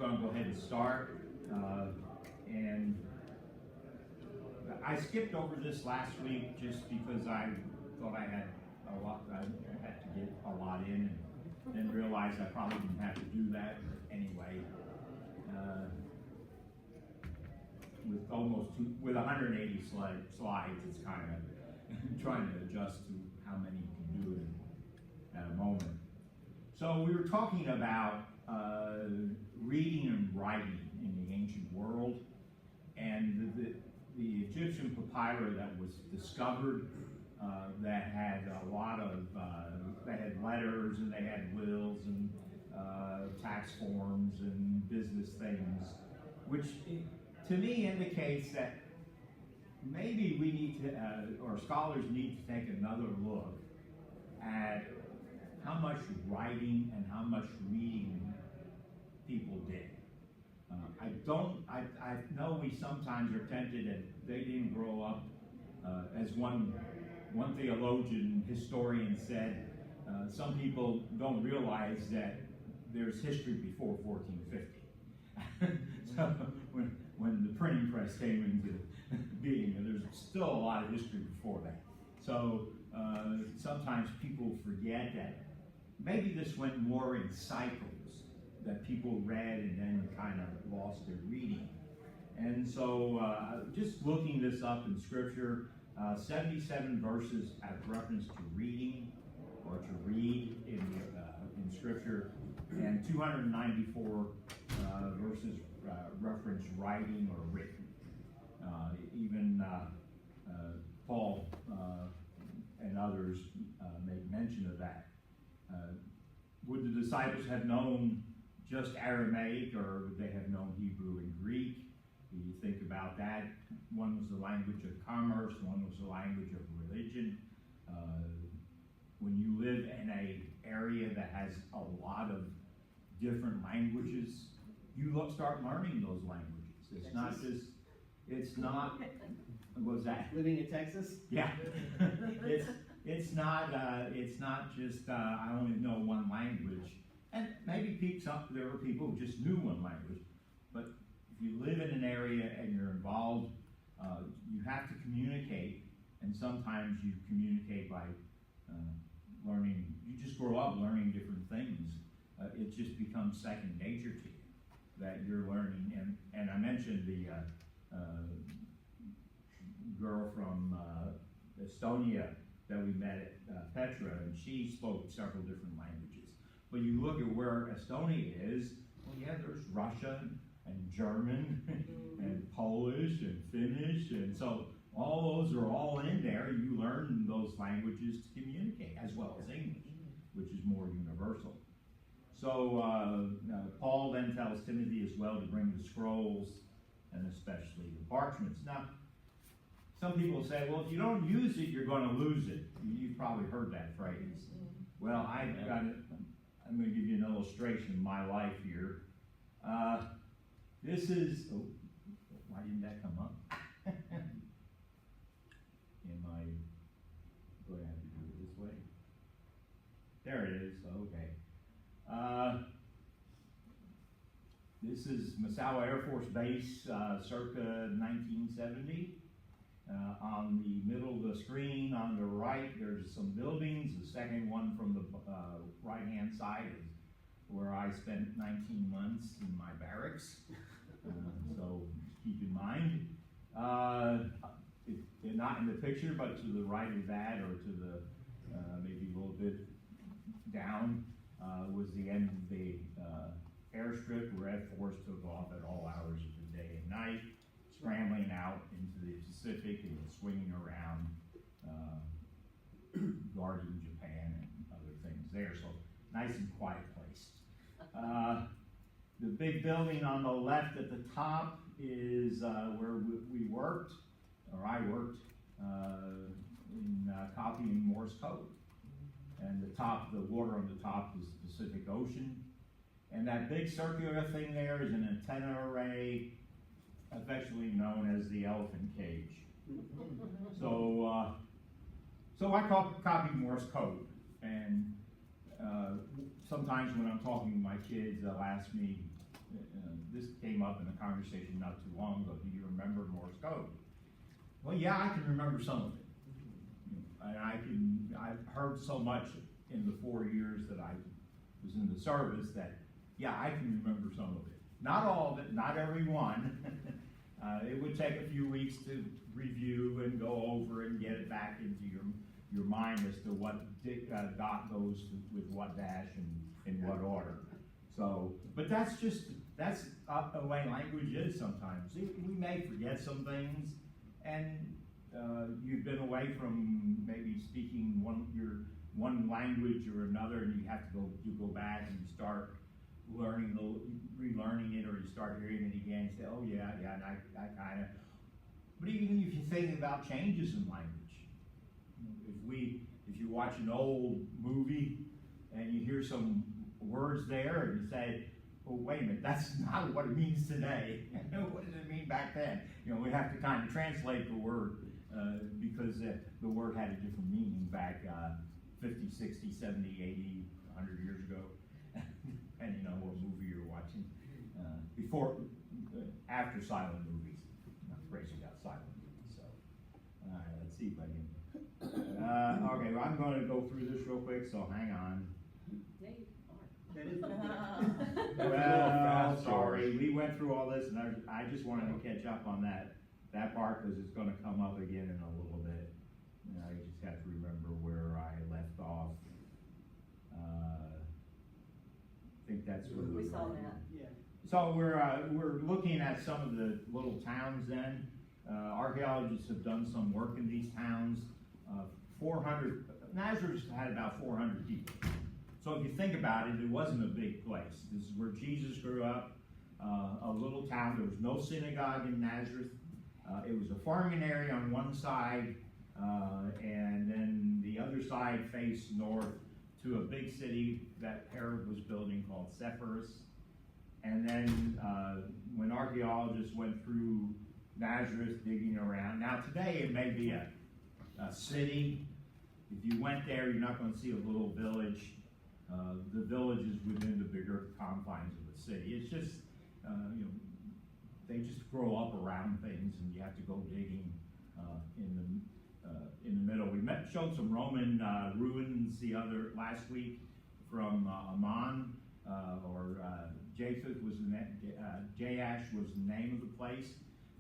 going to go ahead and start. And I skipped over this last week just because I thought I had a lot, I had to get a lot in, and then realized I probably didn't have to do that anyway. With 180 slides, it's kind of trying to adjust to how many you can do at a moment. So we were talking about reading and writing in the ancient world, and the Egyptian papyri that was discovered that had a lot of, they had letters and they had wills and tax forms and business things, which to me indicates that maybe we need to, or scholars need to take another look at how much writing and how much reading people did. I know we sometimes are tempted that they didn't grow up, as one theologian, historian said, some people don't realize that there's history before 1450. So when the printing press came into being, there's still a lot of history before that. So sometimes people forget that maybe this went more in cycles, that people read and then kind of lost their reading. And so just looking this up in Scripture, 77 verses have reference to reading or to read in Scripture, and 294 verses reference writing or written. Even Paul and others make mention of that. Would the disciples have known just Aramaic, or would they have known Hebrew and Greek? You think about that. One was the language of commerce, one was the language of religion. When you live in an area that has a lot of different languages, you start learning those languages. It's not just, it's not, what was that? Living in Texas? Yeah. It's not just, I only know one language. And maybe there were people who just knew one language. But if you live in an area and you're involved, you have to communicate. And sometimes you communicate by learning. You just grow up learning different things. It just becomes second nature to you that you're learning. And I mentioned the girl from Estonia that we met at Petra, and she spoke several different languages. But you look at where Estonia is, well, yeah, there's Russian and German and Polish and Finnish, and so all those are all in there. You learn those languages to communicate, as well as English, which is more universal. So Paul then tells Timothy as well to bring the scrolls, and especially the parchments. Now, some people say, well, if you don't use it, you're going to lose it. You've probably heard that phrase. Well, I'm going to give you an illustration of my life here. This is, why didn't that come up? Do I have to do it this way? There it is, okay. This is Misawa Air Force Base, circa 1970. On the middle of the screen on the right, there's some buildings. The second one from the right-hand side is where I spent 19 months in my barracks. So keep in mind. Not in the picture, but to the right of that, or to the maybe a little bit down, was the end of the airstrip where F-4s took off at all hours of the day and night, scrambling out into the Pacific and swinging around, guarding Japan and other things there. So nice and quiet place. The big building on the left at the top is where we worked, or I worked, in copying Morse code. And the water on the top is the Pacific Ocean. And that big circular thing there is an antenna array, affectionately known as the elephant cage. So I copy Morse code, and sometimes when I'm talking to my kids, they'll ask me, came up in a conversation not too long ago, do you remember Morse code? Well, yeah, I can remember some of it. And I've heard so much in the 4 years that I was in the service that, yeah, I can remember some of it. Not all of it, not every one. It would take a few weeks to review and go over and get it back into your mind as to what dot goes with what dash and in what order. So, but that's the way language is sometimes. We may forget some things, and you've been away from maybe speaking one language or another, and you have to go back and start relearning it, or you start hearing it again and say, oh yeah, and I kind of. But even if you think about changes in language, if you watch an old movie and you hear some words there and you say, oh wait a minute, that's not what it means today. What does it mean back then? We have to kind of translate the word because the word had a different meaning back 50, 60, 70, 80, 100 years ago. Depending on what movie you're watching. After silent movies. Not crazy about silent movies. So, all right, let's see if I can. Okay, well, I'm going to go through this real quick, so hang on. Well, sorry, we went through all this, and I just wanted to catch up on that part because it's going to come up again in a little bit. I just have to remember where I left off. I think that's where we saw that. Yeah. So we're looking at some of the little towns then. Archaeologists have done some work in these towns. 400, Nazareth had about 400 people. So if you think about it, it wasn't a big place. This is where Jesus grew up, a little town. There was no synagogue in Nazareth. It was a farming area on one side, and then the other side faced north to a big city that Herod was building called Sepphoris. And then when archaeologists went through Nazareth digging around, now today it may be a city. If you went there, you're not going to see a little village. The village is within the bigger confines of the city. It's just, they just grow up around things, and you have to go digging in the middle. We showed some Roman ruins last week from Amman, or Japheth was the Jahash was the name of the place.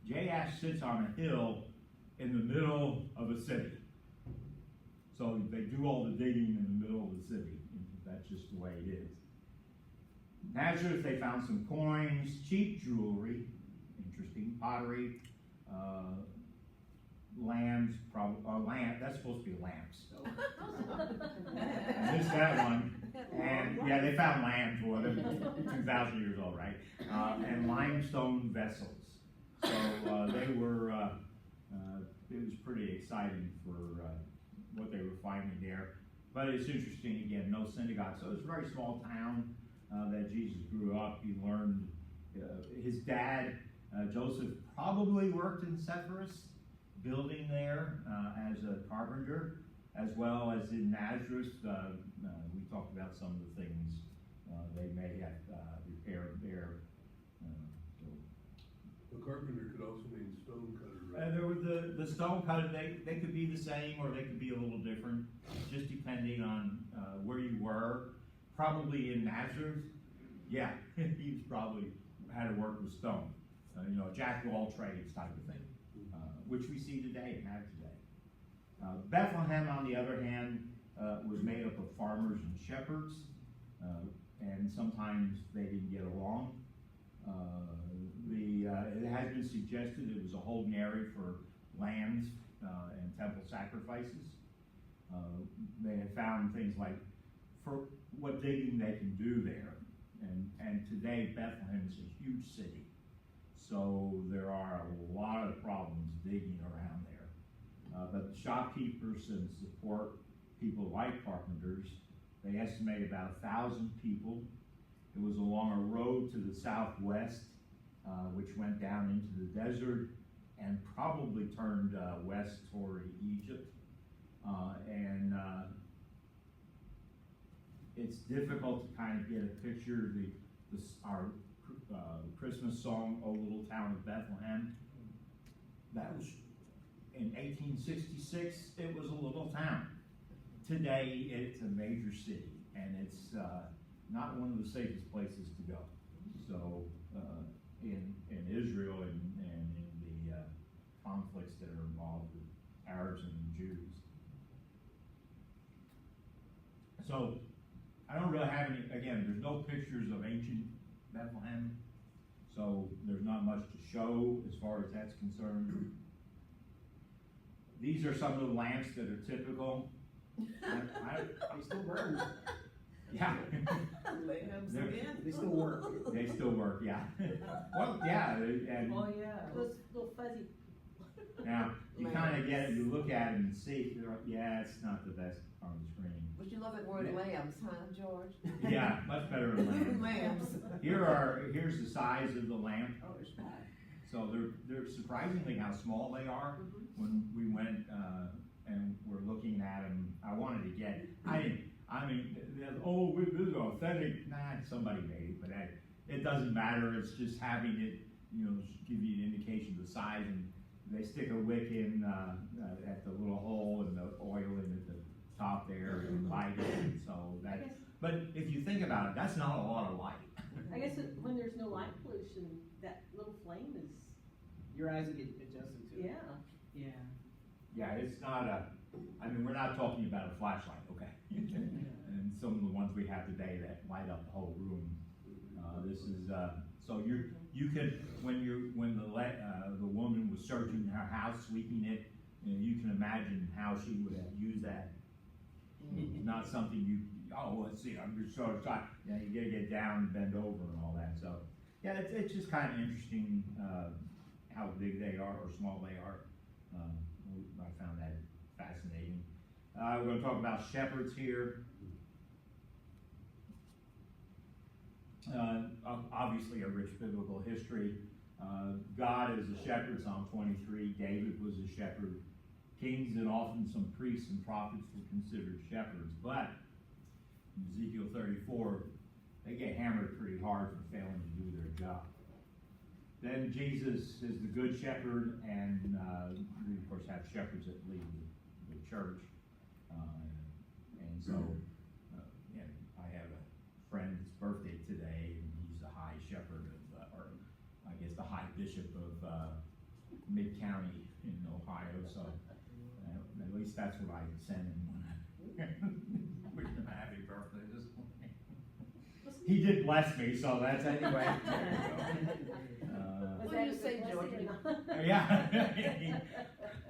Jahash sits on a hill in the middle of a city. So they do all the digging in the middle of the city. That's just the way it is. Nazareth, they found some coins, cheap jewelry, interesting, pottery, lambs, that's supposed to be lamps. I missed that one. And yeah, they found lambs, 2,000 years old, right? And limestone vessels. So they were, it was pretty exciting for what they were finding there. But it's interesting, again, no synagogue. So it's a very small town that Jesus grew up. He learned, his dad, Joseph, probably worked in Sepphoris, building there as a carpenter, as well as in Nazareth. We talked about some of the things they may have repaired there. A carpenter could also mean stone cutter, right? There were the stone cutter, they could be the same or they could be a little different, just depending on where you were. Probably in Nazareth, yeah, he probably had to work with stone. Jack of all trades type of thing, which we see today and have today. Bethlehem, on the other hand, was made up of farmers and shepherds, and sometimes they didn't get along. It has been suggested it was a holding area for lambs and temple sacrifices. They have found things like for what digging they can do there, and today Bethlehem is a huge city, so there are a lot of problems digging around there. But shopkeepers and support people like carpenters, they estimate about 1,000 people. It was along a road to the southwest, which went down into the desert and probably turned west toward Egypt. It's difficult to kind of get a picture. Our Christmas song, "O Little Town of Bethlehem." That was in 1866. It was a little town. Today, it's a major city, and it's not one of the safest places to go. So, in Israel and in the conflicts that are involved with Arabs and Jews. So, I don't really have any, again, there's no pictures of ancient Bethlehem, so there's not much to show as far as that's concerned. These are some of the lamps that are typical. They still burn. Yeah. They still work. They still work, yeah. Well, yeah, and Oh, yeah. Those little fuzzy. now, you kind of get it, you look at it and see, you're like, yeah, it's not the best on the screen. But you love it more than lambs, huh, George? Yeah, much better than lamps. Lambs. Here's the size of the lamp. Oh, it's fine. So they're surprisingly how small they are. When we went and we're looking at them, I wanted to get. This is authentic. Nah, somebody made it, but it doesn't matter. It's just having it, give you an indication of the size. And they stick a wick in at the little hole and the oil in at the top there and light it. And so that. But if you think about it, that's not a lot of light. I guess when there's no light pollution, that little flame is, Your eyes will get adjusted to it. yeah. Yeah. Yeah, it's not we're not talking about a flashlight, okay? And some of the ones we have today that light up the whole room. This is, so you could, when the woman was searching her house, sweeping it, you can imagine how she would have used that. It's not something let's see, I'm just so excited. Yeah, you gotta get down and bend over and all that, so. Yeah, it's just kind of interesting, how big they are or small they are. I found that fascinating. We're going to talk about shepherds here. Obviously a rich biblical history. God is a shepherd, Psalm 23. David was a shepherd. Kings and often some priests and prophets were considered shepherds. But in Ezekiel 34, they get hammered pretty hard for failing to do their job. Then Jesus is the good shepherd, and we of course have shepherds that lead the church. And so, I have a friend's birthday today, and he's the high shepherd of, or I guess the high bishop of Mid-County in Ohio. So at least that's what I send him when I wish him a happy birthday this morning. He did bless me, so that's anyway. What do you say, George? Yeah.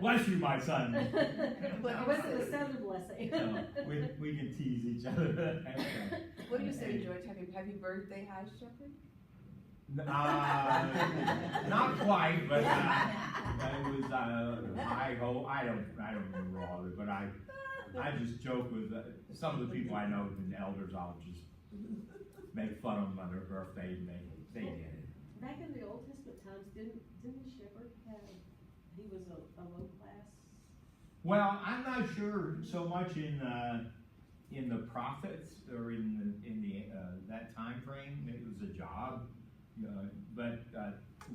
Bless you, my son. It wasn't a southern blessing. We can tease each other. What do you say, George? Happy birthday, High Shepherd? Not quite, but it was. I don't remember all of it, but I just joke with some of the people I know, the elders. I'll just make fun of them on their birthday, and they get it. Back in the Old Testament times, didn't the shepherd he was a low class? Well, I'm not sure so much in the prophets or in the that time frame. It was a job, but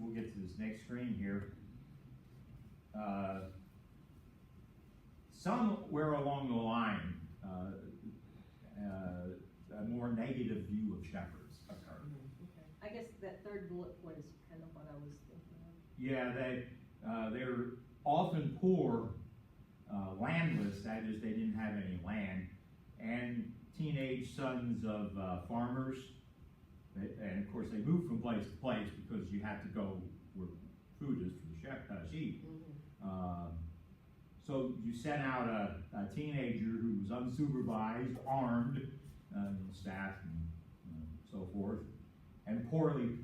we'll get to this next screen here. Somewhere along the line, a more negative view of shepherds occurred. Okay. I guess that third bullet point is kind of what I was thinking of. Yeah, they're often poor, landless. That is, they didn't have any land, and teenage sons of farmers. And of course, they moved from place to place because you had to go where food is for the sheep. So you sent out a teenager who was unsupervised, armed, staff and so forth, and poorly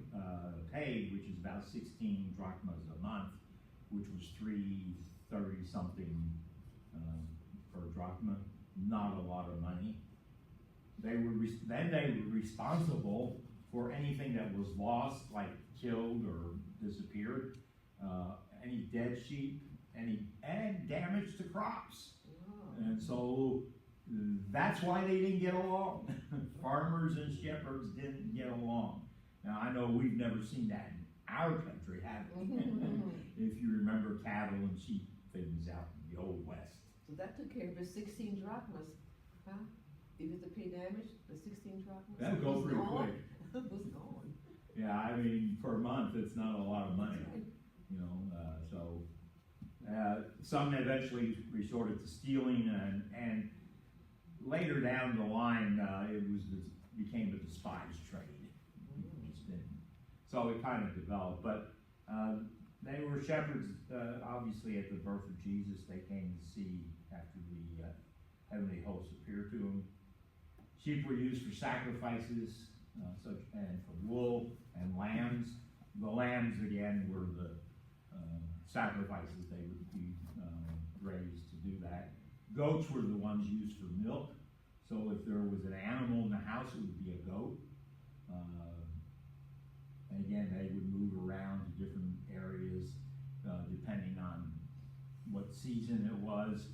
paid, which is about 16 drachmas a month, which was $3.30 something per drachma. Not a lot of money. They were responsible for anything that was lost, like killed or disappeared, any dead sheep, and damage to crops. Wow. And so that's why they didn't get along. Farmers and shepherds didn't get along. Now, I know we've never seen that in our country, have we? If you remember cattle and sheep things out in the Old West. So that took care of his 16 drachmas, huh? If it's a pay damage, the 16 drachmas. That'll go was pretty gone. quick. It was gone. Yeah, I mean, for a month, it's not a lot of money, That's right. you know, some eventually resorted to stealing and later down the line, became a despised trade. People just didn't. So it kind of developed, but, they were shepherds, obviously at the birth of Jesus. They came to see after the, heavenly host appeared to them. Sheep were used for sacrifices, and for wool and lambs. The lambs, again, were the sacrifices. They would be raised to do that. Goats were the ones used for milk. So if there was an animal in the house, it would be a goat. And again, they would move around to different areas depending on what season it was.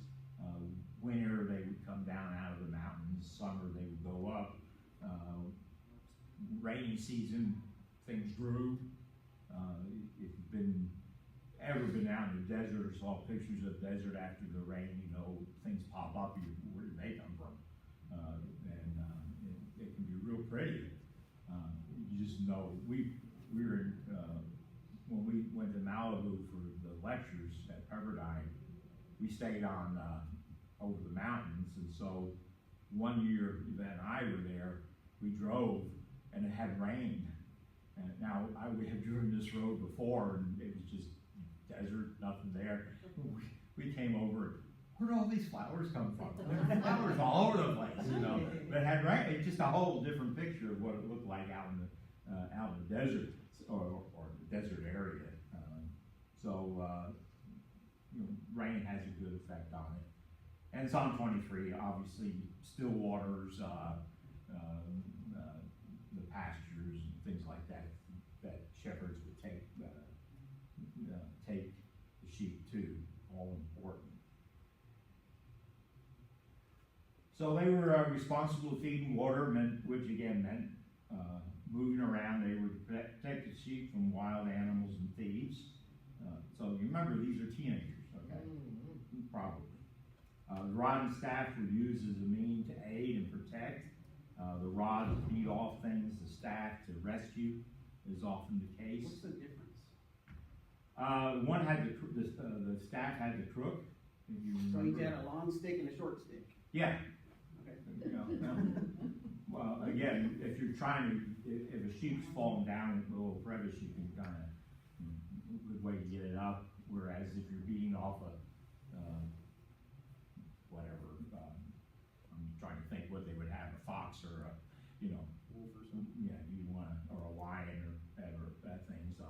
Winter, they would come down out of the mountains. Summer, they would go up. Rainy season, things grew. If you've ever been out in the desert or saw pictures of desert after the rain, you know, things pop up. Where did they come from? It can be real pretty. You just know. We were in, when we went to Malibu for the lectures at Pepperdine, we stayed on over the mountains, and so one year that I were there, we drove and it had rained. And now we had driven this road before and it was just desert, nothing there. We came over, where did all these flowers come from? There were flowers all over the place, you know. But it had rain. It's just a whole different picture of what it looked like out in the desert or the desert area. You know, rain has a good effect on it. And Psalm 23, obviously, still waters, the pastures and things like that shepherds would take the sheep to, all important. So they were responsible to feeding water, which again meant moving around. They would protect the sheep from wild animals and thieves. So you remember, these are teenagers, okay? Probably. The rod and staff were used as a means to aid and protect. The rod to beat off things, the staff to rescue is often the case. What's the difference? One had the staff had the crook. If you So remember. each had a long stick and a short stick. Yeah. Okay. You know, well, again, if you're trying to, if a sheep's falling down in a little crevice, you can kind of, a good way to get it up. Whereas if you're beating off a, whatever, I'm trying to think what they would have, a fox or a, you know, Wolf or something. yeah, you want to, or a lion or whatever, that thing. So,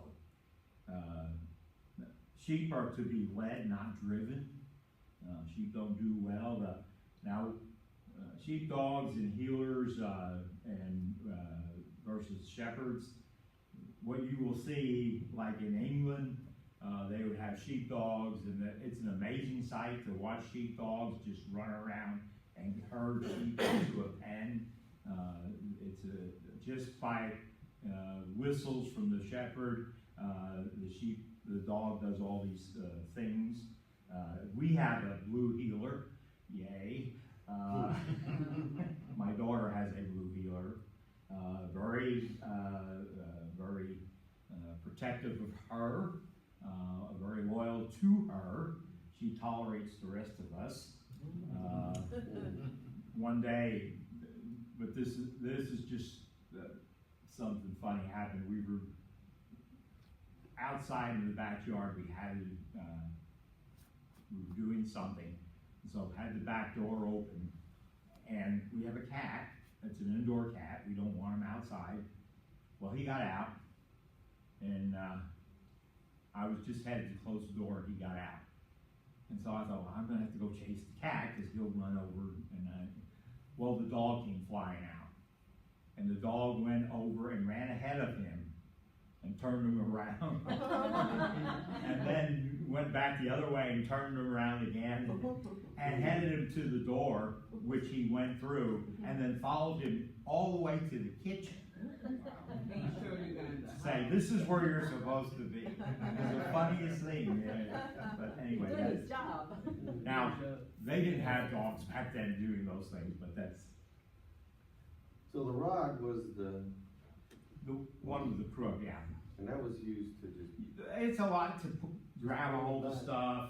sheep are to be led, not driven. Sheep don't do well. Sheepdogs and healers versus shepherds. What you will see, like in England, they would have sheepdogs, and it's an amazing sight to watch sheepdogs just run around and herd sheep into a pen. Just by whistles from the shepherd, the dog does all these things. We have a blue heeler, yay. My daughter has a blue heeler, very protective of her, very loyal to her. She tolerates the rest of us. One day, but this is just something funny happened. We were outside in the backyard. We were doing something, so had the back door open, and we have a cat. It's an indoor cat. We don't want him outside. Well, he got out, and I was just headed to close the door, and he got out. And so I thought, well, I'm going to have to go chase the cat because he'll run over. Well, the dog came flying out, and the dog went over and ran ahead of him and turned him around, and then went back the other way and turned him around again and headed him to the door, which he went through, and then followed him all the way to the kitchen. He showed you say, this is where you're supposed to be. It's the funniest thing, yeah. But anyway, He did his that's, job. now, they didn't have dogs back then doing those things, but that's So the rod was the, the one with the crook, yeah. and that was used to just, It's a lot to grab a hold of stuff,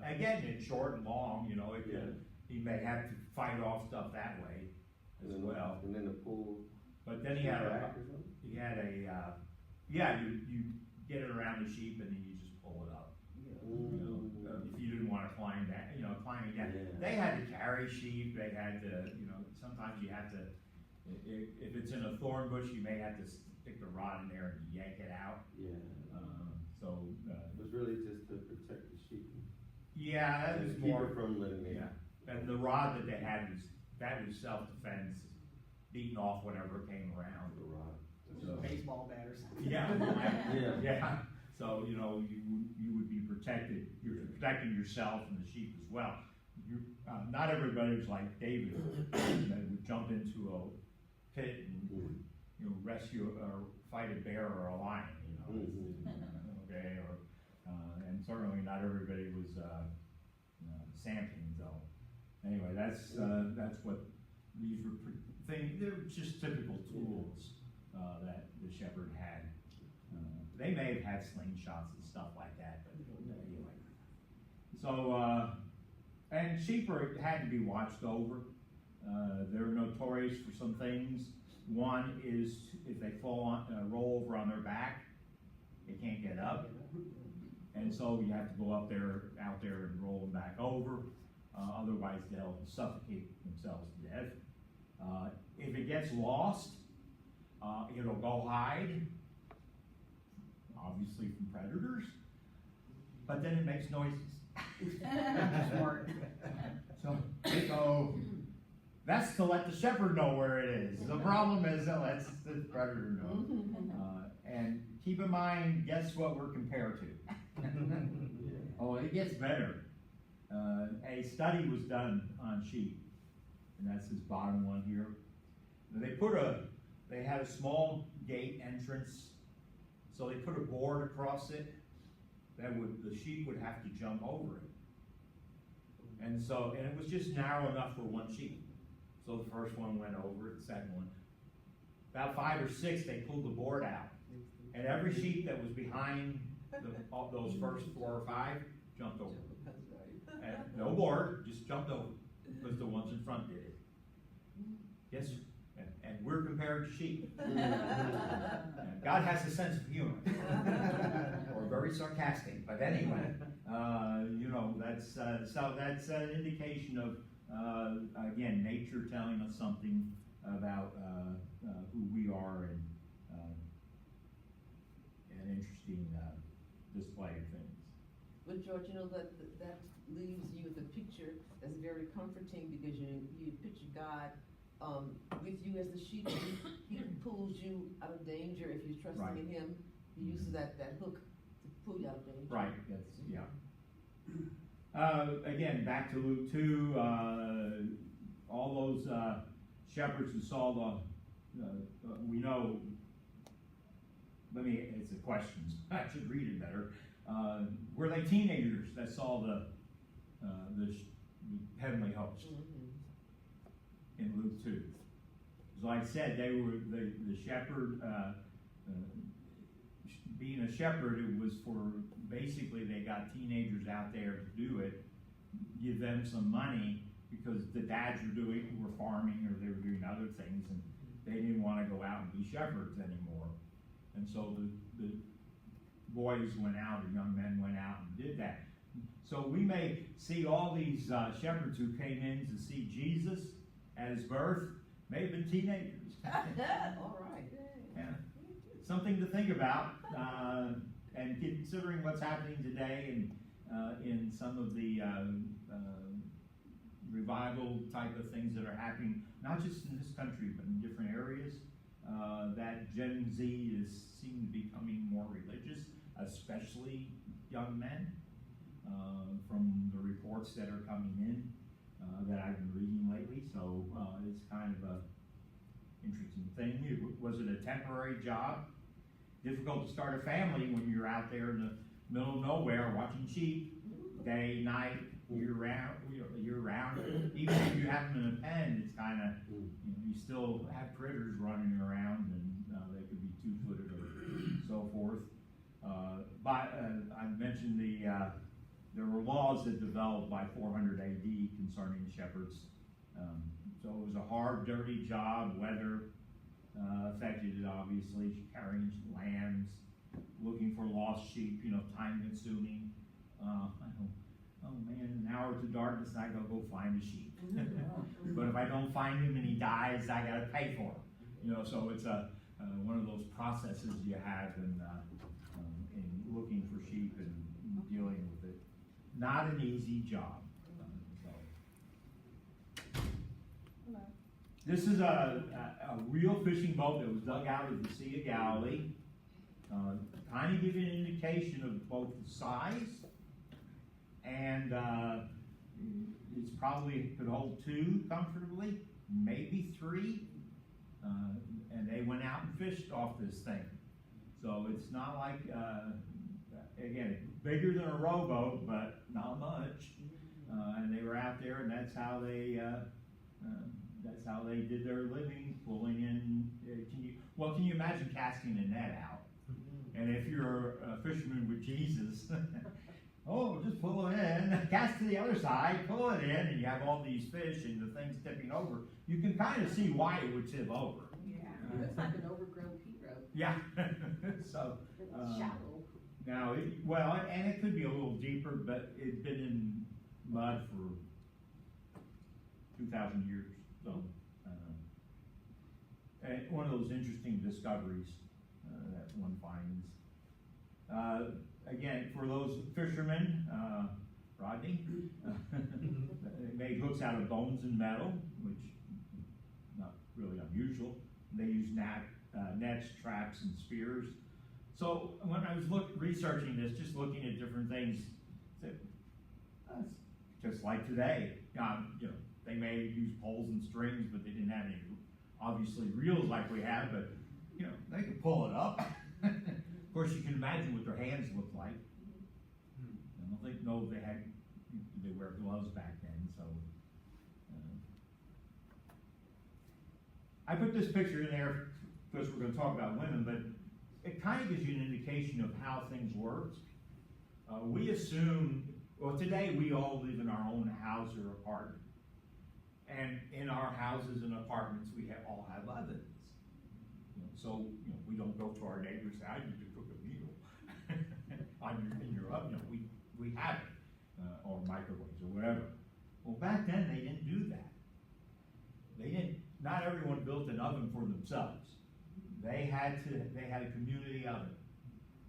again, it's short and long, you know, he may have to fight off stuff that way as well. and then the pull. But then he had back or something? yeah, you get it around the sheep and then you just pull it up. You know, if you didn't wanna climb that, you know, climbing down. Yeah. They had to carry sheep, they had to, you know, sometimes you have to, if it's in a thorn bush, you may have to stick the rod in there and yank it out. Yeah. It was really just to protect the sheep. Yeah, that And was to keep more, it from letting it. yeah, and the rod that they had was self-defense, beating off whatever came around. The rod. So- Baseball bat or something. Yeah, Yeah. yeah, so, you know, you would be protected, you're protecting yourself and the sheep as well. Not everybody was like David, that would jump into a pit and, you know, rescue or fight a bear or a lion, you know. Okay, or, and certainly not everybody was, Samson, so, anyway, that's what these were, things, they're just typical tools, that the shepherd had. They may have had slingshots and stuff like that, but anyway. So, and sheep had to be watched over. They're notorious for some things. One is if they roll over on their back, they can't get up. And so you have to go out there and roll them back over. Otherwise they'll suffocate themselves to death. If it gets lost, it'll go hide, obviously from predators, but then it makes noises. Smart. So that's to let the shepherd know where it is. The problem is it lets the predator know. And keep in mind, guess what we're compared to? Oh, it gets better. A study was done on sheep, and that's this bottom one here. They had a small gate entrance, so they put a board across it the sheep would have to jump over it. And it was just narrow enough for one sheep. So the first one went over it, the second one. About 5 or 6, they pulled the board out. And every sheep that was behind those first 4 or 5 jumped over. And no board, just jumped over, because the ones in front did it. Yes, and we're compared to sheep. God has a sense of humor, or very sarcastic. But anyway, you know, that's an indication of again, nature telling us something about who we are, and an interesting display of things. But George, you know, that leaves you with a picture that's very comforting, because you picture God with you as the sheep. He pulls you out of danger if you're trusting Right. in Him. He uses that hook to pull you out of danger. Right, that's, yeah. Again, back to Luke 2, all those shepherds who saw we know, it's a question, I should read it better. Were they teenagers that saw the heavenly host in Luke 2? So like I said, they were the shepherd, being a shepherd, it was for, basically they got teenagers out there to do it, give them some money, because the dads were farming, or they were doing other things, and they didn't want to go out and be shepherds anymore. And so the boys went out, the young men went out and did that. So we may see all these shepherds who came in to see Jesus at his birth, may have been teenagers. All right. Yeah. Something to think about, and considering what's happening today, and in some of the revival type of things that are happening, not just in this country, but in different areas, that Gen Z seem to be becoming more religious, especially young men, from the reports that are coming in, that I've been reading lately. So it's kind of a interesting thing. Was it a temporary job? difficult to start a family when you're out there in the middle of nowhere watching sheep, day, night, year round. Even if you have them in a pen, it's kind of, you still have critters running around, and they could be 2-footed or so forth. I mentioned there were laws that developed by 400 AD concerning shepherds. So it was a hard, dirty job. Weather affected it, obviously. Carrying lambs, looking for lost sheep, time-consuming. Oh man, an hour to darkness, and I gotta go find a sheep. But if I don't find him and he dies, I gotta pay for him. So it's one of those processes you have in looking for sheep and dealing with it. Not an easy job. This is a real fishing boat that was dug out of the Sea of Galilee. Kind of give you an indication of both the size and it's probably could hold 2 comfortably, maybe 3. And they went out and fished off this thing. So it's not like, again, bigger than a rowboat, but not much. And they were out there, and that's how they did their living, pulling in. Can you imagine casting a net out? And if you're a fisherman with Jesus, just pull it in, cast to the other side, pull it in, and you have all these fish and the thing's tipping over. You can kind of see why it would tip over. It looks like an overgrown pea road. Yeah. So It's shallow. now, and it could be a little deeper, but it's been in mud for 2,000 years. So, and one of those interesting discoveries that one finds. Again, for those fishermen, Rodney, they made hooks out of bones and metal, which is not really unusual. They use nets, traps, and spears. So when I was researching this, just looking at different things, just like today, they may use poles and strings, but they didn't have any, obviously, reels like we have, but, they could pull it up. Of course, you can imagine what their hands looked like. I don't think, they wear gloves back then, so. I put this picture in there because we're going to talk about women, but it kind of gives you an indication of how things worked. We assume, today we all live in our own house or apartment. And in our houses and apartments, we all have ovens. So we don't go to our neighbor's house, you can cook a meal in your oven. We have it, or microwaves or whatever. Well, back then they didn't do that. Not everyone built an oven for themselves. They had a community oven.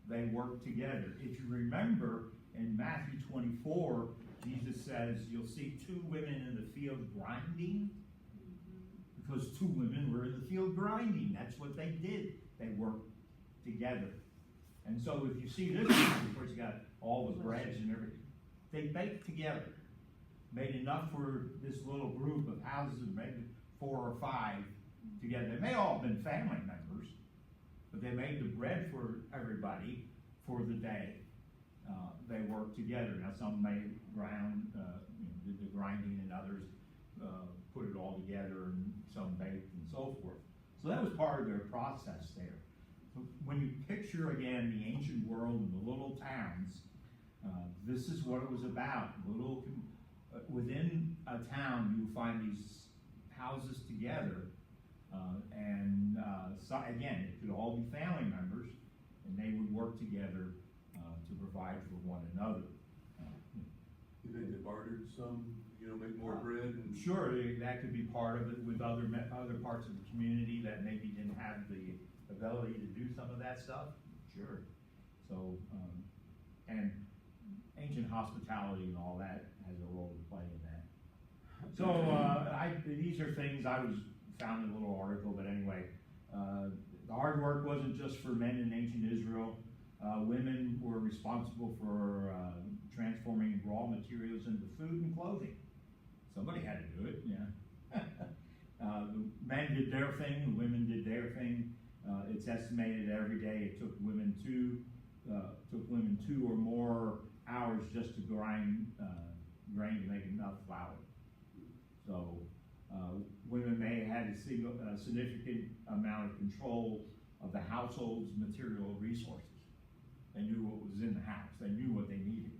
They worked together. If you remember in Matthew 24, Jesus says, you'll see 2 women in the field grinding, because 2 women were in the field grinding. That's what they did. They worked together. And so if you see this, of course, you got all the breads and everything. They baked together, made enough for this little group of houses, maybe 4 or 5 together. They may all have been family members, but they made the bread for everybody for the day. They worked together. Now some may did the grinding, and others put it all together, and some baked and so forth. So that was part of their process there. So when you picture again the ancient world and the little towns, this is what it was about. Within a town, you find these houses together, so again, it could all be family members, and they would work together to provide for one another. You think they bartered some, make more bread? And Sure, that could be part of it with other parts of the community that maybe didn't have the ability to do some of that stuff. Sure. So, and ancient hospitality and all that has a role to play in that. So these are things I found in a little article, but anyway, the hard work wasn't just for men in ancient Israel. Women were responsible for transforming raw materials into food and clothing. Somebody had to do it, yeah. The men did their thing, the women did their thing, It's estimated every day it took women 2 or more hours just to grind grain to make enough flour. So women may have had a significant amount of control of the household's material resources. They knew what was in the house. They knew what they needed.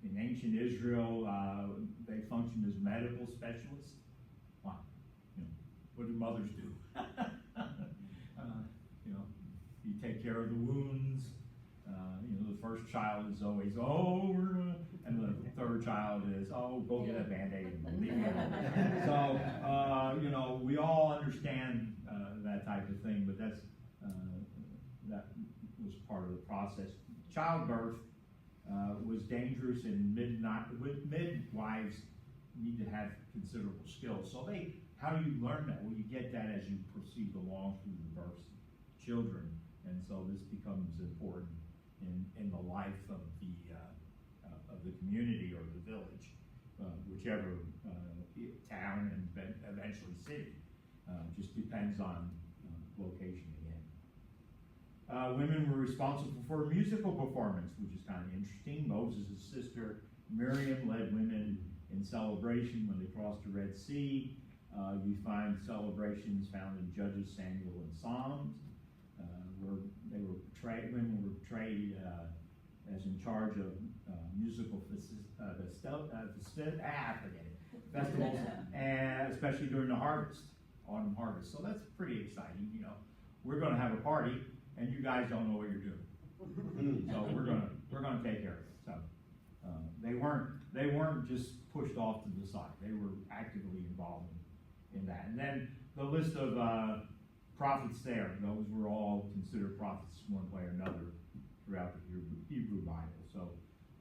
In ancient Israel, they functioned as medical specialists. Wow. You know, what do mothers do? You know, you take care of the wounds. You know, the first child is always, oh, we're gonna, and the third child is, oh, go get a Band-Aid and leave it alone. So, you know, we all understand that type of thing, but that was part of the process. Childbirth was dangerous, and midwives need to have considerable skill. So how do you learn that? Well, you get that as you proceed along through the birth of children, and so this becomes important in the life of the community or the village, whichever town and eventually city. Just depends on location again. Women were responsible for musical performance, which is kind of interesting. Moses' sister Miriam led women in celebration when they crossed the Red Sea. You find celebrations found in Judges, Samuel, and Psalms, where women were portrayed as in charge of musical festivals, and especially during the autumn harvest. So that's pretty exciting. You know, we're going to have a party, and you guys don't know what you're doing. So we're gonna take care of it. So they weren't just pushed off to the side. They were actively involved in that. And then the list of prophets there, those were all considered prophets one way or another throughout the Hebrew Bible. So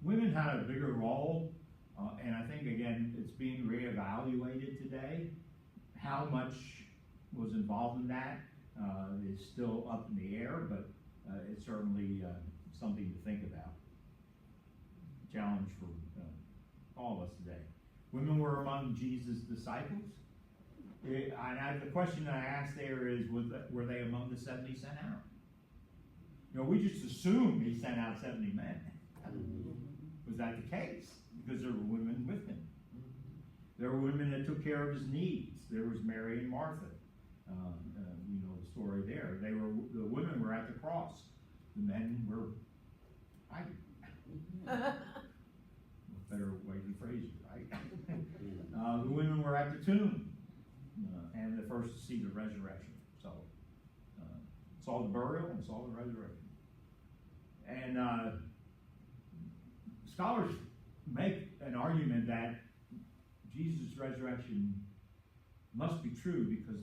women had a bigger role, and I think again it's being reevaluated today. How much was involved in that is still up in the air, but it's certainly something to think about. Challenge for all of us today. Women were among Jesus' disciples. The question that I asked there is, were they among the 70 sent out? You know, we just assume he sent out 70 men. Was that the case? Because there were women with him. There were women that took care of his needs. There was Mary and Martha. You know the story there. The women were at the cross. The men were hiding. Better way to phrase it, right? The women were at the tomb. And the first to see the resurrection. So, saw the burial and saw the resurrection. And scholars make an argument that Jesus' resurrection must be true because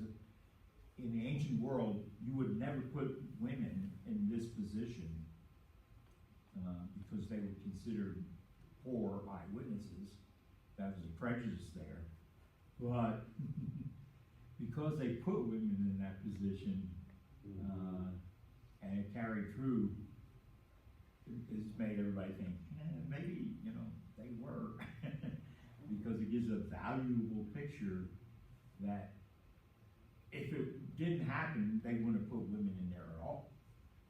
in the ancient world, you would never put women in this position because they were considered poor eyewitnesses. That was a prejudice there. But because they put women in that position and it carried through, it's made everybody think, maybe, you know, they were. Because it gives a valuable picture that if it didn't happen, they wouldn't have put women in there at all.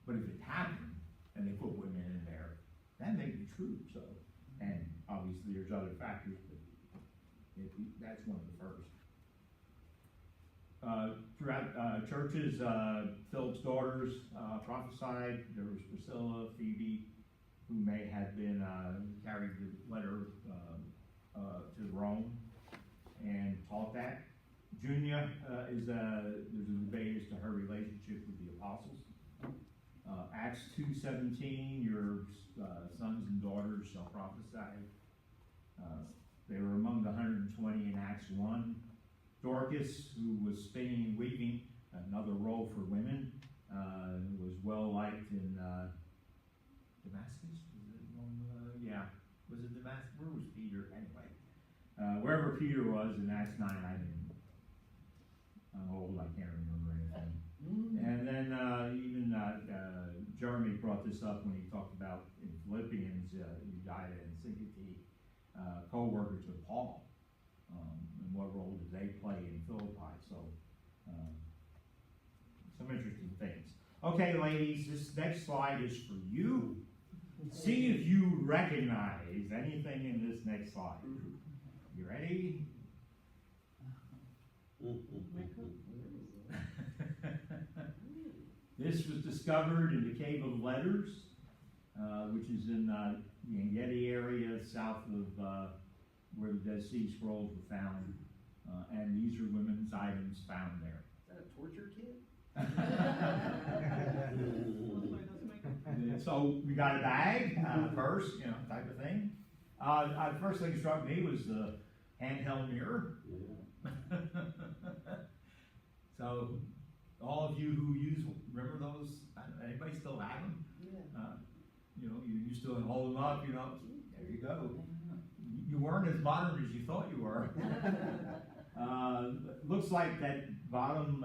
But if it happened and they put women in there, that may be true. So, and obviously there's other factors, but that's one of the first. Throughout churches, Philip's daughters prophesied. There was Priscilla, Phoebe, who may have been carried the letter to Rome and taught that. Junia there's a debate as to her relationship with the apostles. Acts 2:17, your sons and daughters shall prophesy. They were among the 120 in Acts 1. Dorcas, who was spinning and weaving, another role for women, was well liked in Damascus. Yeah, was it Damascus? Where was Peter? Anyway, wherever Peter was in Acts 9, I'm old, I can't remember anything. And then even Jeremy brought this up when he talked about in Philippians, Euodia and Syntyche, co-workers with Paul. And what role did they play in Philippi? So some interesting things. Okay, ladies, this next slide is for you. See if you recognize anything in this next slide. You ready? This was discovered in the Cave of Letters, which is in the Yeti area south of where the Dead Sea Scrolls were found. And these are women's items found there. Is that a torture kit? So we got a bag, purse, type of thing. The first thing that struck me was the handheld mirror. So all of you who remember those? Anybody still have them? Yeah. You still hold them up. There you go. You weren't as modern as you thought you were. Looks like that bottom,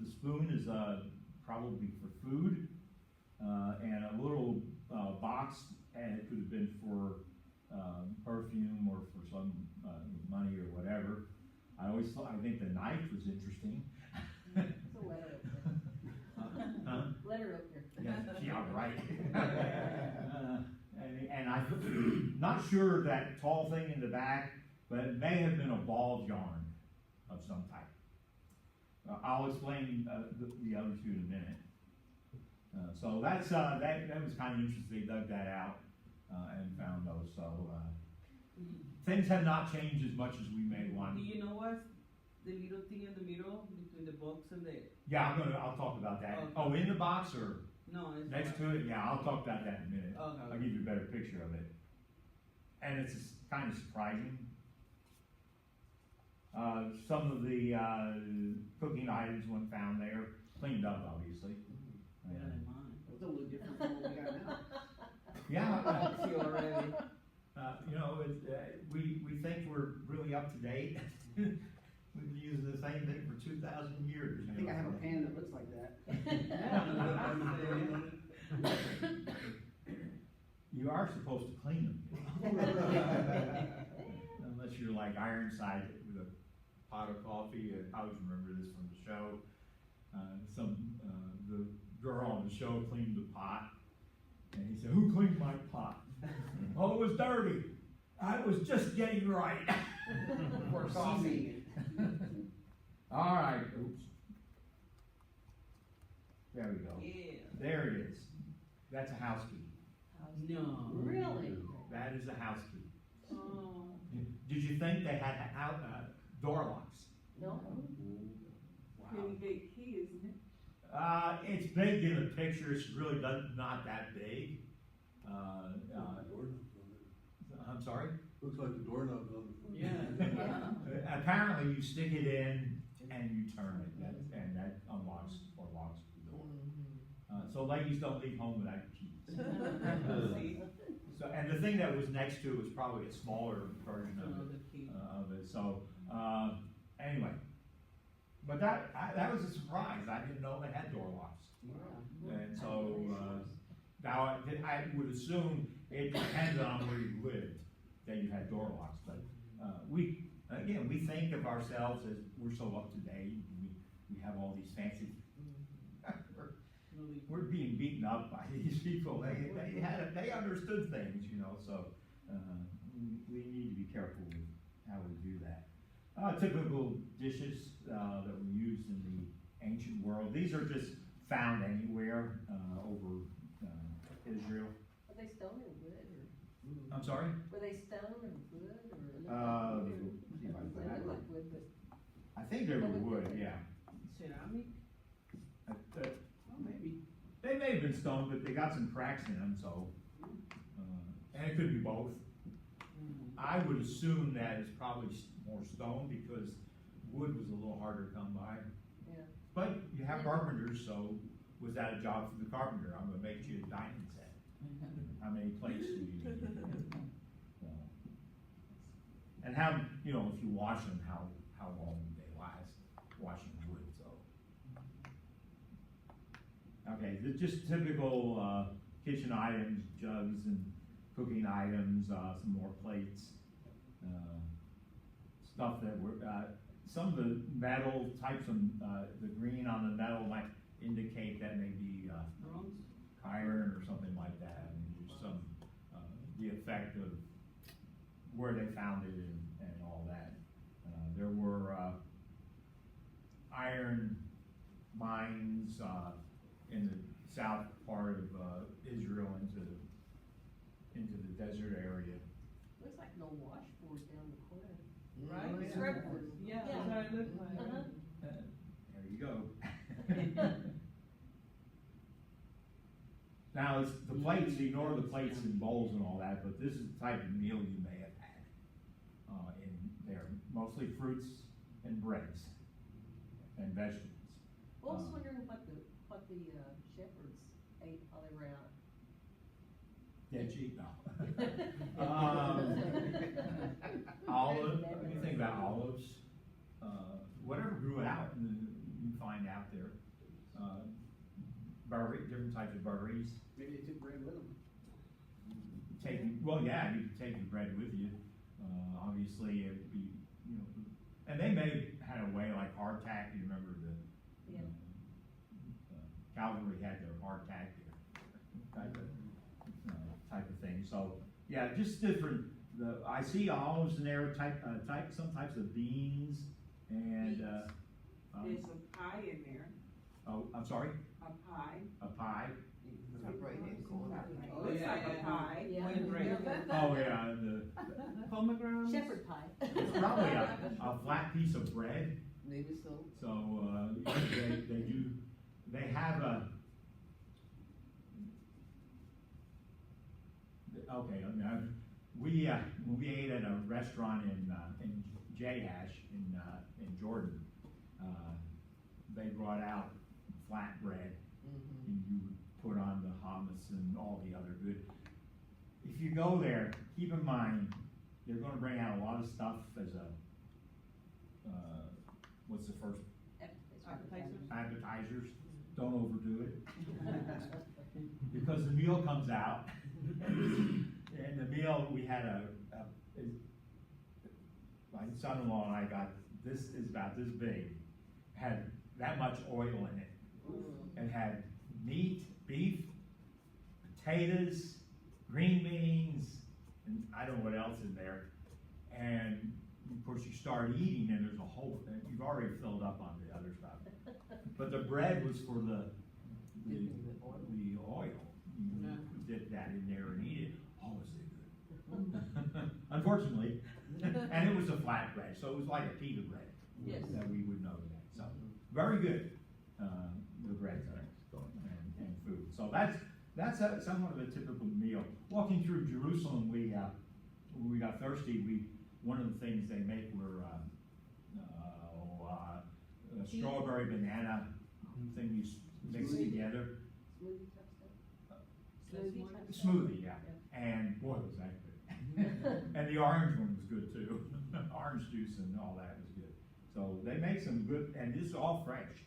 the spoon is probably for food, and a little box, and it could have been for perfume or for some money or whatever. I think the knife was interesting. It's a letter up there. Huh? Letter up there. Yeah, right. And I'm not sure that tall thing in the back, but it may have been a ball of yarn of some type. I'll explain the other two in a minute. So that was kind of interesting. They dug that out and found those. So things have not changed as much as we may want. Do you know what's the little thing in the middle between the box and the? Yeah, I'll talk about that. Okay. Oh, in the box or No, it's next not. to it? Yeah, I'll talk about that in a minute. Okay. I'll give you a better picture of it. And it's kind of surprising. Some of the cooking items went found there, cleaned up, obviously. Better than mine. It's a little different from what we got now. Yeah, I see already. we think we're really up to date. We've been using the same thing for 2,000 years. I think I have a pan that looks like that. You are supposed to clean them. Unless you're like Ironside with a pot of coffee. I always remember this from the show. The girl on the show cleaned the pot. And he said, "Who cleaned my pot?" "Oh, it was dirty. I was just getting right." Or coffee. All right. Oops. There we go. Yeah. There it is. That's a house key. No. Really? That is a house key. Oh. Did you think they had door locks? No? Pretty big key, isn't it? It's big in the picture. It's really not that big. I'm sorry? Looks like the doorknob's on the front. Yeah. Apparently, you stick it in and you turn it, and that unlocks or locks the door. So ladies, don't leave home without your keys. See? So, and the thing that was next to it was probably a smaller version of Another key. it. So anyway, but that was a surprise. I didn't know they had door locks. And so now I would assume it depended on where you lived that you had door locks. But we think of ourselves as we're so up to date. We have all these fancy. We're being beaten up by these people. They understood things, So we need to be careful with how we do that. Typical dishes that were used in the ancient world. These are just found anywhere over Israel. Were they stone or wood or? I'm sorry? Were they stone or wood or? See if I can They put that look right. like wood, but. I think they were wood, yeah. Ceramic? Oh, maybe. They may have been stone, but they got some cracks in them, so, and it could be both. I would assume that it's probably more stone because wood was a little harder to come by. Yeah. But you have carpenters, so was that a job for the carpenter? I'm gonna make you a dining set. How many plates do you need? And how, if you wash them, how long do they last washing wood, so. Okay, just typical kitchen items, jugs and cooking items, some more plates, stuff that were, some of the metal types of, the green on the metal indicate that may be, Bronze? iron or something like that. I mean, there's some, the effect of where they found it and all that. There were, iron mines, in the south part of, Israel into the desert area. Looks like no washboard down the corner. Right? Oh, It's yeah. Redford. Yeah, Yeah. that's how it looked like. Uh-huh. There you go. Now, it's the plates, ignore the plates and bowls and all that, but this is the type of meal you may have had, in there, mostly fruits and breads and vegetables. Well, I was wondering what the shepherds ate while they were out. Dead sheep, no. Olive, what do you think about olives? Whatever grew out, you find out there. Different types of berries. Maybe they took bread with them. Well, yeah, you could take your bread with you. Obviously, it'd be, and they may have had a way like hardtack. You remember Yeah. Calvary had their hardtack type of thing. So yeah, just different. I see olives in there, some types of beans and. There's a pie in there, Oh, I'm sorry, a pie. a pie. Top right hand corner. Oh, Looks yeah, like a yeah. pie Yeah. with bread. Oh yeah, and Pomegranates. Shepherd pie. it's probably a flat piece of bread. Maybe so. So, they have okay, when we ate at a restaurant in Jahash in Jordan, they brought out flatbread and you would put on the hummus and all the other good. If you go there, keep in mind, they're gonna bring out a lot of stuff as what's the first appetizers, don't overdo it. Because the meal comes out, and the meal, we had my son-in-law and I got, this is about this big, had that much oil in it. And had meat, beef, potatoes, green beans, and I don't know what else in there. And of course you start eating and there's a whole, you've already filled up on the other stuff. But the bread was for the oil. You dip that in there and eat it. Oh, was it good? Unfortunately, and it was a flat bread, so it was like a pita bread. Yes. That we would know that. So very good. The bread and food. So that's somewhat of a typical meal. Walking through Jerusalem, when we got thirsty, one of the things they make were a strawberry banana thing you mix together. Smoothie type stuff. Smoothie type stuff. Smoothie, yeah. And boy, was that good. And the orange one was good too. Orange juice and all that was good. So they make some good, and this is all fresh.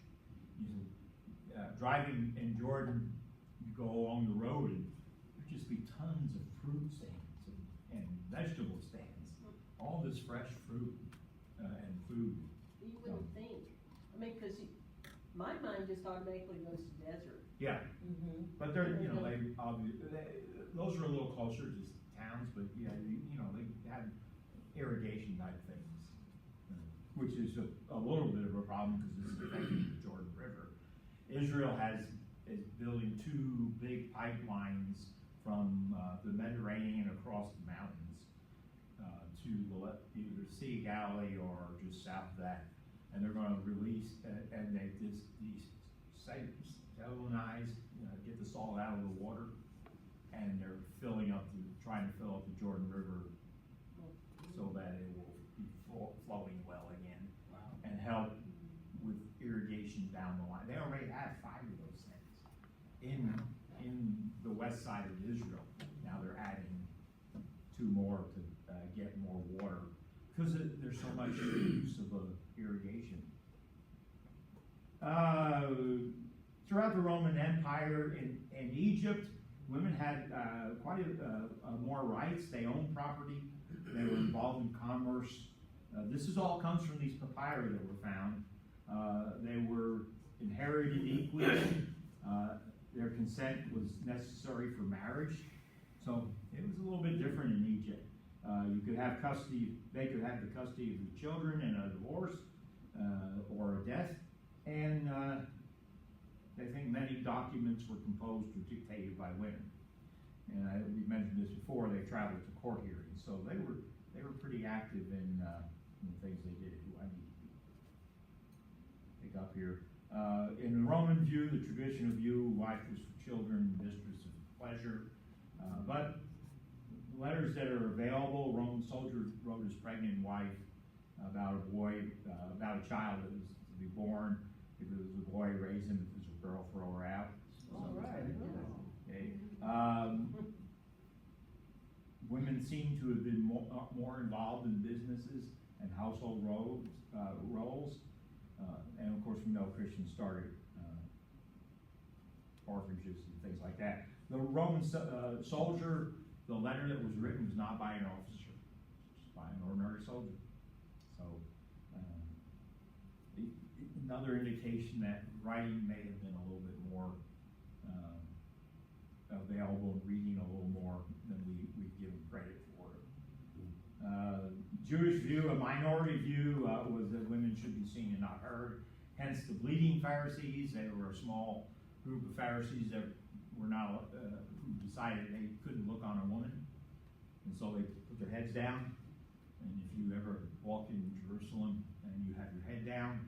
Driving in Jordan, you go along the road and there'd just be tons of fruit stands and vegetable stands. All this fresh fruit and food. You wouldn't think, my mind just automatically goes to desert. Yeah. But they're, those are a little closer to towns, but yeah, they have irrigation type things, which is a little bit of a problem because this is affecting the Jordan River. Israel is building two big pipelines from the Mediterranean across the mountains to either the Sea of Galilee or just south of that, and they're going to release and they these salinized, get the salt out of the water, and they're trying to fill up the Jordan River so that it will be flowing well again and help with irrigation down the line. They already have 5 of those things in the west side of Israel. Now they're adding 2 more to get more water because there's so much use of irrigation. Throughout the Roman Empire in Egypt, women had quite more rights. They owned property. They were involved in commerce. This all comes from these papyri that were found. They were inherited equally. Their consent was necessary for marriage. So it was a little bit different in Egypt. You could have custody, they could have the custody of the children in a divorce or a death. And I think many documents were composed or dictated by women. And we mentioned this before, they traveled to court hearings. So they were pretty active in the things they did. I need to pick up here. In the Roman view, the traditional view, wife was for children, mistress of pleasure. But letters that are available, Roman soldier wrote his pregnant wife about a boy, about a child that was to be born. If it was a boy, raise him. If it was a girl, throw her out. All right. Okay. Women seem to have been more involved in businesses and household roles. And of course, we know Christians started orphanages and things like that. The Roman soldier, the letter that was written was not by an officer, just by an ordinary soldier. So, another indication that writing may have been a little bit more available and reading a little more than we give them credit for. Jewish view, a minority view, was that women should be seen and not heard. Hence the bleeding Pharisees. They were a small group of Pharisees that were not, who decided they couldn't look on a woman. And so they put their heads down. And if you ever walk in Jerusalem and you have your head down,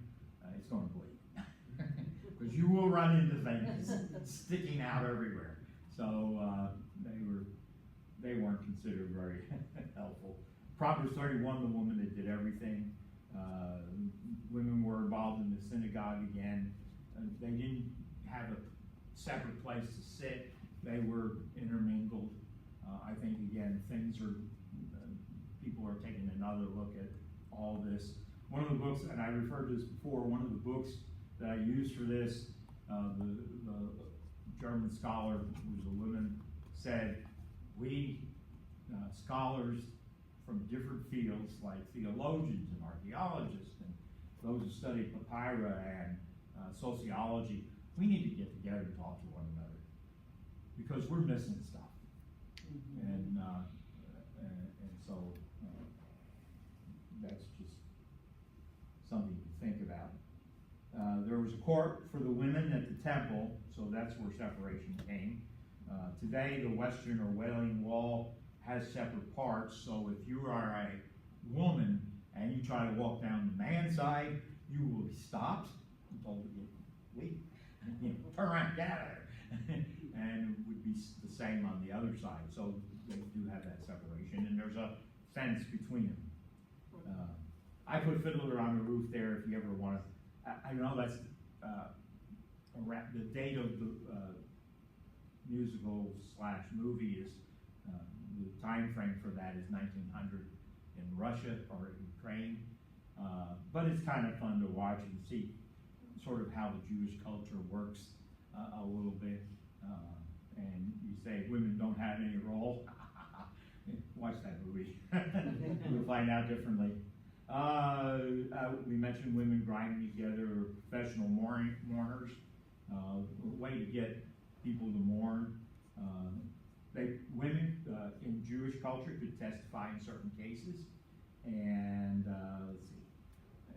it's going to bleed. Because you will run into things sticking out everywhere. So they weren't considered very helpful. Proverbs 31, the woman that did everything. Women were involved in the synagogue again. They didn't have a separate place to sit. They were intermingled. I think again, people are taking another look at all this. One of the books, and I referred to this before, one of the books that I used for this, the German scholar, who was a woman, said, we scholars from different fields, like theologians and archaeologists and those who study papyri and sociology, we need to get together and talk to one another because we're missing stuff. Mm-hmm. And so that's just something to think about. There was a court for the women at the temple, so that's where separation came. Today, the Western or Wailing Wall has separate parts, so if you are a woman and you try to walk down the man's side, you will be stopped and told to leave. Turn around, get out of there. And it would be the same on the other side. So they do have that separation, and there's a fence between them. I put Fiddler on the Roof there if you ever want to. I know that's the date of the musical/movie is the time frame for that is 1900 in Russia or Ukraine. But it's kind of fun to watch and see sort of how the Jewish culture works a little bit. And you say women don't have any role. Watch that movie. You'll find out differently. We mentioned women grinding together, professional mourners, a way to get people to mourn. Women in Jewish culture could testify in certain cases, and let's see.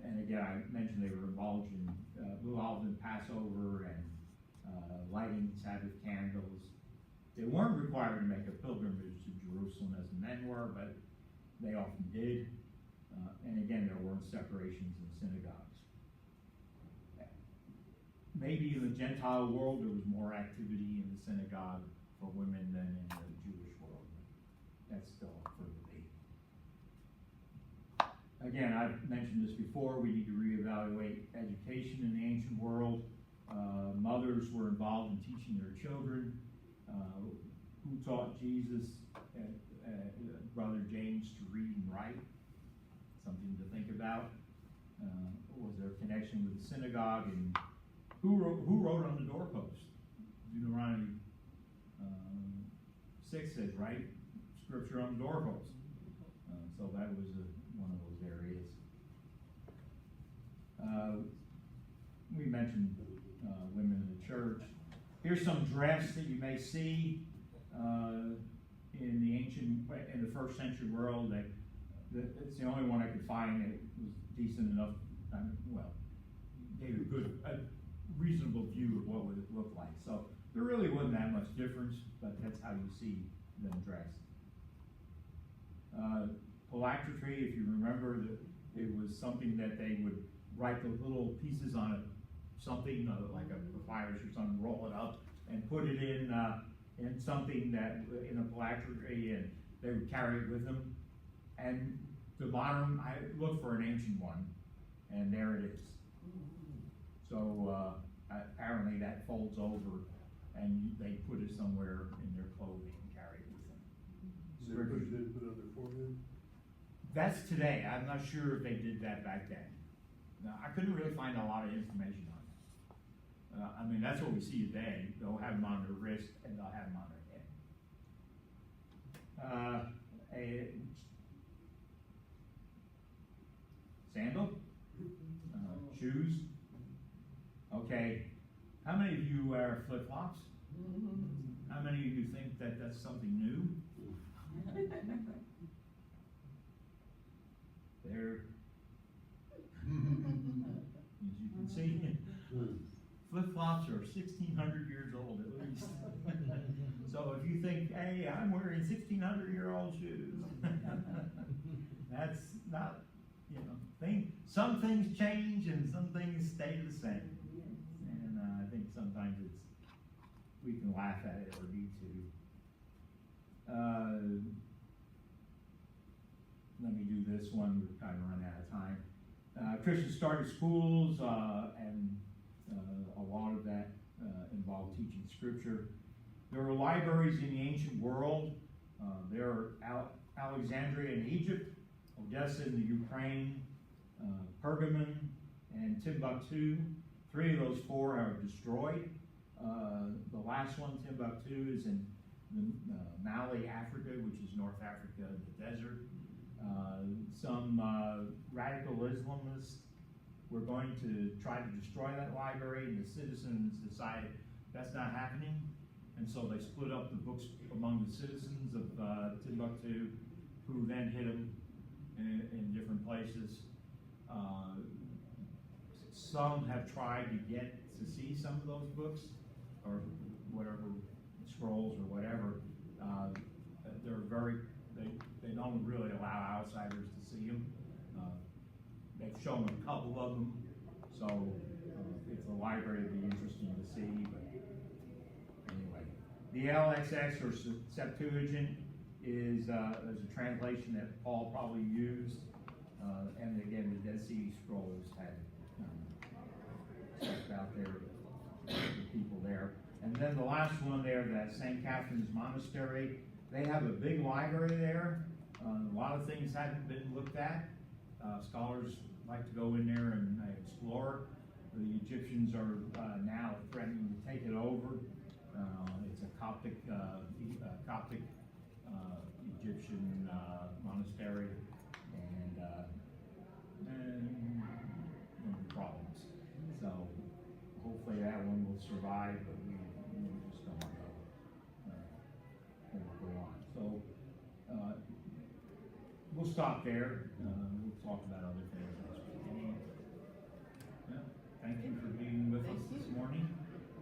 And again, I mentioned they were involved in Passover and lighting Sabbath candles. They weren't required to make a pilgrimage to Jerusalem as the men were, but they often did. And again, there weren't separations in synagogues. Maybe in the Gentile world, there was more activity in the synagogue for women than in the Jewish world. That's still up for debate. Again, I've mentioned this before, we need to reevaluate education in the ancient world. Mothers were involved in teaching their children. Who taught Jesus, Brother James, to read and write? Something to think about. Was there a connection with the synagogue? And who wrote on the doorpost? Deuteronomy 6 says, right? Scripture on the doorpost. So that was one of those areas. We mentioned women in the church. Here's some dress that you may see in the ancient, in the first century world. It's the only one I could find that was decent enough, well, gave a reasonable view of what would it look like. So there really wasn't that much difference, but that's how you see them dressed. Phylactery, if you remember, it was something that they would write the little pieces on something like a papyrus or something, roll it up and put it in something that in a phylactery, and they would carry it with them. And the modern, I looked for an ancient one, and there it is. So apparently that folds over, and they put it somewhere in their clothing and carry it with them. They put it on their forehead? That's today. I'm not sure if they did that back then. No, I couldn't really find a lot of information on it. I mean, that's what we see today. They'll have them on their wrist and they'll have them on their head. A sandal, shoes. Okay, how many of you wear flip-flops? How many of you think that that's something new? There, as you can see, flip-flops are 1,600 years old at least. So if you think, hey, I'm wearing 1,600-year-old shoes, that's not, some things change and some things stay the same. And I think sometimes we can laugh at it or need to. Let me do this one, we're kind of running out of time. Christians started schools, and a lot of that involved teaching scripture. There were libraries in the ancient world. There are Alexandria in Egypt, Odessa in the Ukraine, Pergamon, and Timbuktu. 3 of those 4 are destroyed. The last one, Timbuktu, is in Mali, Africa, which is North Africa, the desert. Some radical Islamists were going to try to destroy that library, and the citizens decided that's not happening, and so they split up the books among the citizens of Timbuktu, who then hid them in different places. Some have tried to get to see some of those books, or whatever, scrolls or whatever. They don't really allow outsiders to see them. They've shown a couple of them, so it's a library that'd be interesting to see. But anyway, the LXX or Septuagint is a translation that Paul probably used, and again the Dead Sea Scrolls had stuff out there for people there. And then the last one there, that St. Catherine's Monastery, they have a big library there. A lot of things haven't been looked at. Scholars like to go in there and explore. The Egyptians are now threatening to take it over. It's a Coptic Egyptian monastery, and problems. So hopefully that one will survive, but we just don't know what will go on. So we'll stop there. We'll talk about other things next week. Yeah, thank you for being with us this morning.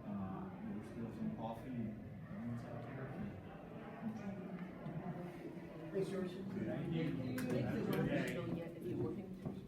There's still some coffee and donuts out there. Thanks, George. Thank you. Have a good day.